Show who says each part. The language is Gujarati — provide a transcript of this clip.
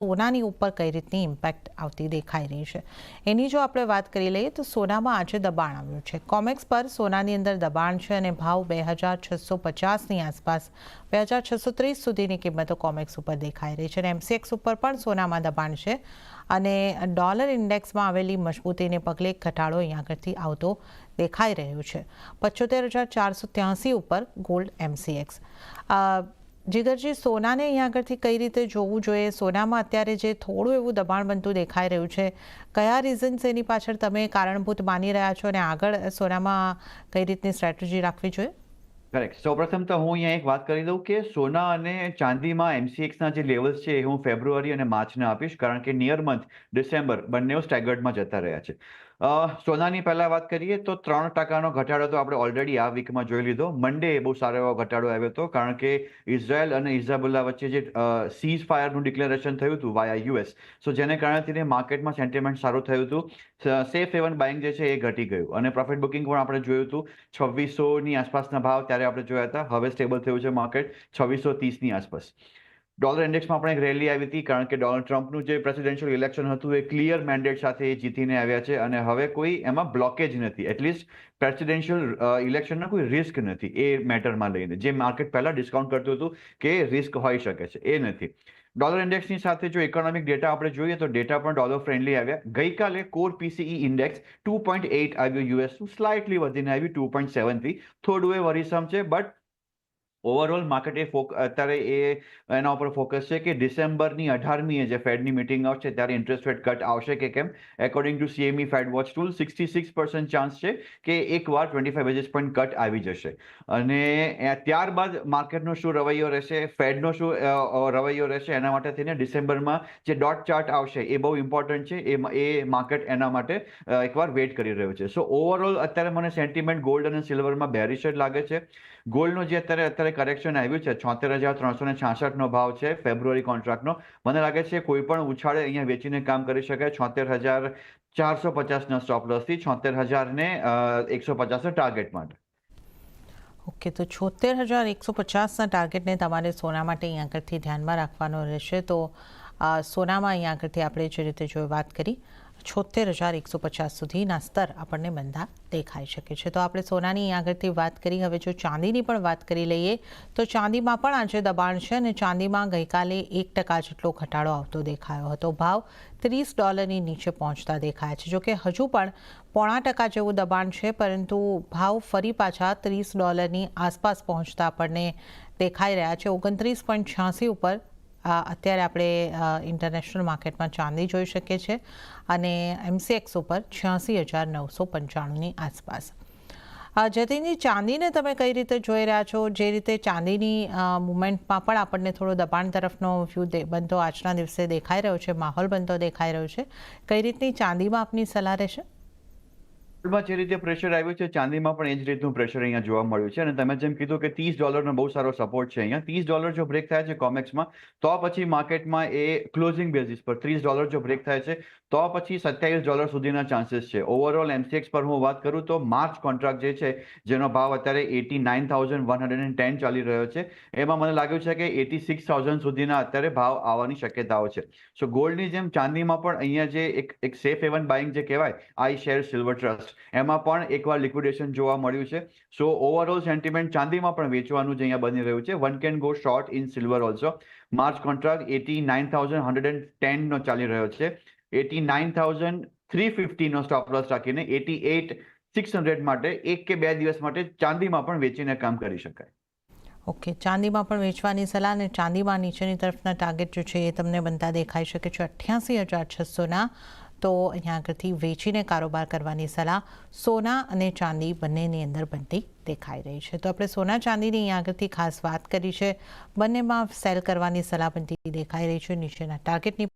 Speaker 1: સોનાની ઉપર કઈ રીતની ઇમ્પેક્ટ આવતી દેખાઈ રહી છે એની જો આપણે વાત કરી લઈએ તો સોનામાં આજે દબાણ આવ્યું છે. કોમેક્સ પર સોનાની અંદર દબાણ છે અને ભાવ 2650ની આસપાસ 2630 સુધીની કિંમતો કોમેક્સ ઉપર દેખાઈ રહી છે અને એમસીએક્સ ઉપર પણ સોનામાં દબાણ છે અને ડોલર ઇન્ડેક્સમાં આવેલી મજબૂતીને પગલે ઘટાડો અહીંયા આગળથી આવતો દેખાઈ રહ્યો છે. 75483 ઉપર ગોલ્ડ એમસીએક્સ. જીગરજી, સોનાને અહીંયા આગળથી કઈ રીતે જોવું જોઈએ? સોનામાં અત્યારે જે થોડું એવું દબાણ બનતું દેખાઈ રહ્યું છે, કયા રીઝન્સ એની પાછળ તમે કારણભૂત માની રહ્યા છો અને આગળ સોનામાં કઈ રીતની સ્ટ્રેટેજી રાખવી જોઈએ?
Speaker 2: કરેક્ટ. સૌપ્રથમ તો હું અહીંયા એક વાત કરી દઉં કે સોના અને ચાંદીમાં એમસીએક્સના જે લેવલ્સ છે એ હું ફેબ્રુઆરી અને માર્ચને આપીશ, કારણ કે નિયર મંથ ડિસેમ્બર બંને સ્ટેગર્ડમાં જતા રહ્યા છે. સોનાની પહેલા વાત કરીએ તો 3% ઘટાડો તો આપણે ઓલરેડી આ વીકમાં જોઈ લીધો. મંડે બહુ સારો એવો ઘટાડો આવ્યો હતો, કારણ કે ઇઝરાયલ અને હિઝબુલ્લા વચ્ચે જે સીઝ ફાયરનું ડિક્લેરેશન થયું હતું વાયા યુએસ, સો જેને કારણે માર્કેટમાં સેન્ટિમેન્ટ સારું થયું હતું. સેફ હેવન બાઇંગ જે છે એ ઘટી ગયું અને પ્રોફિટ બુકિંગ પણ આપણે જોયું હતું. 2600ની આસપાસના ભાવ ત્યારે આપણે જોયા હતા. હવે સ્ટેબલ થયું છે માર્કેટ 2630ની આસપાસ. ડોલર ઇન્ડેક્સમાં પણ એક રેલી આવી હતી, કારણ કે ડોનાલ્ડ ટ્રમ્પનું જે પ્રેસિડેન્શિયલ ઇલેક્શન હતું એ ક્લિયર મેન્ડેટ સાથે એ જીતીને આવ્યા છે અને હવે કોઈ એમાં બ્લોકેજ નથી. એટલીસ્ટ પ્રેસિડેન્શિયલ ઇલેક્શનનો કોઈ રિસ્ક નથી એ મેટરમાં લઈને. જે માર્કેટ પહેલા ડિસ્કાઉન્ટ કરતું હતું કે રિસ્ક હોઈ શકે છે, એ નથી. ડોલર ઇન્ડેક્સની સાથે જો ઇકોનોમિક ડેટા આપણે જોઈએ તો ડેટા પણ ડોલર ફ્રેન્ડલી આવ્યા. ગઈકાલે કોર પીસીઈ ઇન્ડેક્સ 2.8 આવ્યું યુએસનું, સ્લાઇટલી વધીને આવ્યું 2.7થી. થોડું એ વરીસમ છે, બટ ઓવરઓલ માર્કેટ અત્યારે એના ઉપર ફોકસ છે કે ડિસેમ્બરની 18મીએ જે ફેડની મિટિંગ આવશે ત્યારે ઇન્ટરેસ્ટ રેટ કટ આવશે કે કેમ. According to CME Fed watch tool 66% chance છે કે એકવાર 25 બેઝિસ પોઈન્ટ કટ આવી જશે. અને ત્યારબાદ માર્કેટનો શું રવૈયો રહેશે, ફેડનો શું રવૈયો રહેશે, એના માટે થઈને ડિસેમ્બરમાં જે ડોટ ચાર્ટ આવશે એ બહુ ઇમ્પોર્ટન્ટ છે. એ માર્કેટ એના માટે એકવાર વેઇટ કરી રહ્યું છે. સો ઓવરઓલ અત્યારે મને સેન્ટિમેન્ટ ગોલ્ડ અને સિલ્વરમાં બેરિશ જ લાગે છે. ગોલ્ડનો જે અત્યારે કરેક્શન આવ્યું છે 76,366નો ભાવ છે ફેબ્રુઆરી કોન્ટ્રાક્ટનો. મને લાગે છે કોઈ પણ ઉછાળે અહીંયા વેચીને કામ કરી શકાય. 76,450ના સ્ટોપ લોસથી 76,150ના ટાર્ગેટ માટે.
Speaker 1: ઓકે, તો 76,150ના ટાર્ગેટને તમારે સોના માટે અહીંયા આગળથી ધ્યાનમાં રાખવાનો રહેશે. તો સોનામાં અહીંયા આગળથી આપણે જે રીતે જો વાત કરી 76,150 સુધીના સ્તર આપણને બંધા દેખાઈ શકે છે. તો આપણે સોનાની અહીંયા આગળથી વાત કરી. હવે જો ચાંદીની પણ વાત કરી લઈએ તો ચાંદીમાં પણ આજે દબાણ છે અને ચાંદીમાં ગઈકાલે 1% જેટલો ઘટાડો આવતો દેખાયો હતો. ભાવ $30ની નીચે પહોંચતા દેખાય છે. જોકે હજુ પણ 0.5% જેવું દબાણ છે, પરંતુ ભાવ ફરી પાછા $30ની આસપાસ પહોંચતા આપણને દેખાઈ રહ્યા છે. 29.86 ઉપર અત્યારે આપણે ઇન્ટરનેશનલ માર્કેટમાં ચાંદી જોઈ શકીએ છીએ અને એમસીએક્સ ઉપર 86,995ની આસપાસ. જતીનજી, ચાંદીને તમે કઈ રીતે જોઈ રહ્યા છો? જે રીતે ચાંદીની મુવમેન્ટમાં પણ આપણને થોડો દબાણ તરફનો વ્યૂ બનતો આજના દિવસે દેખાઈ રહ્યો છે, માહોલ બનતો દેખાઈ રહ્યો છે. કઈ રીતની ચાંદીમાં આપની સલાહ રહેશે?
Speaker 2: ગોલ્ડમાં જે રીતે પ્રેશર આવ્યું છે, ચાંદીમાં પણ એ જ રીતનું પ્રેશર અહીંયા જોવા મળ્યું છે. અને તમે જેમ કીધું કે $30નો બહુ સારો સપોર્ટ છે અહીંયા. $30 જો બ્રેક થાય છે કોમેક્સમાં, તો પછી માર્કેટમાં એ ક્લોઝિંગ બેઝિસ પર $30 જો બ્રેક થાય છે તો પછી $27 સુધીના ચાન્સીસ છે. ઓવરઓલ એમસીએક્સ પર હું વાત કરું તો માર્ચ કોન્ટ્રાક્ટ જે છે, જેનો ભાવ અત્યારે 89,110 ચાલી રહ્યો છે, એમાં મને લાગ્યું છે કે 86,000 સુધીના અત્યારે ભાવ આવવાની શક્યતાઓ છે. સો ગોલ્ડની જેમ ચાંદીમાં પણ અહીંયા જે એક સેફ હેવન બાઇંગ જે કહેવાય, આઈ શેર સિલ્વર ટ્રસ્ટ, એમાં પણ એકવાર લિક્વિડેશન જોવા મળ્યું છે. સો ઓવરઓલ સેન્ટિમેન્ટ ચાંદીમાં પણ વેચવાનું જ અહીંયા બની રહ્યું છે. One can go short in silver also. March contract 89,110નો ચાલી રહ્યો છે. 89,350નો સ્ટોપ લોસ રાખીને 88,600 માટે 1 કે 2 દિવસ માટે ચાંદીમાં પણ વેચીને કામ કરી શકાય.
Speaker 1: ઓકે, ચાંદીમાં પણ વેચવાની સલાહ અને ચાંદીમાં નીચેની તરફના ટાર્ગેટ જો છે એ તમને બનતા દેખાઈ શકે છે 88,600ના. તો અહીંયા આગળથી વેચીને કારોબાર કરવાની સલાહ સોના અને ચાંદી બંનેની અંદર બનતી દેખાઈ રહી છે. તો આપણે સોના ચાંદીની અહીંયા આગળથી ખાસ વાત કરી છે. બંનેમાં સેલ કરવાની સલાહ બનતી દેખાઈ રહી છે. નીચેના ટાર્ગેટની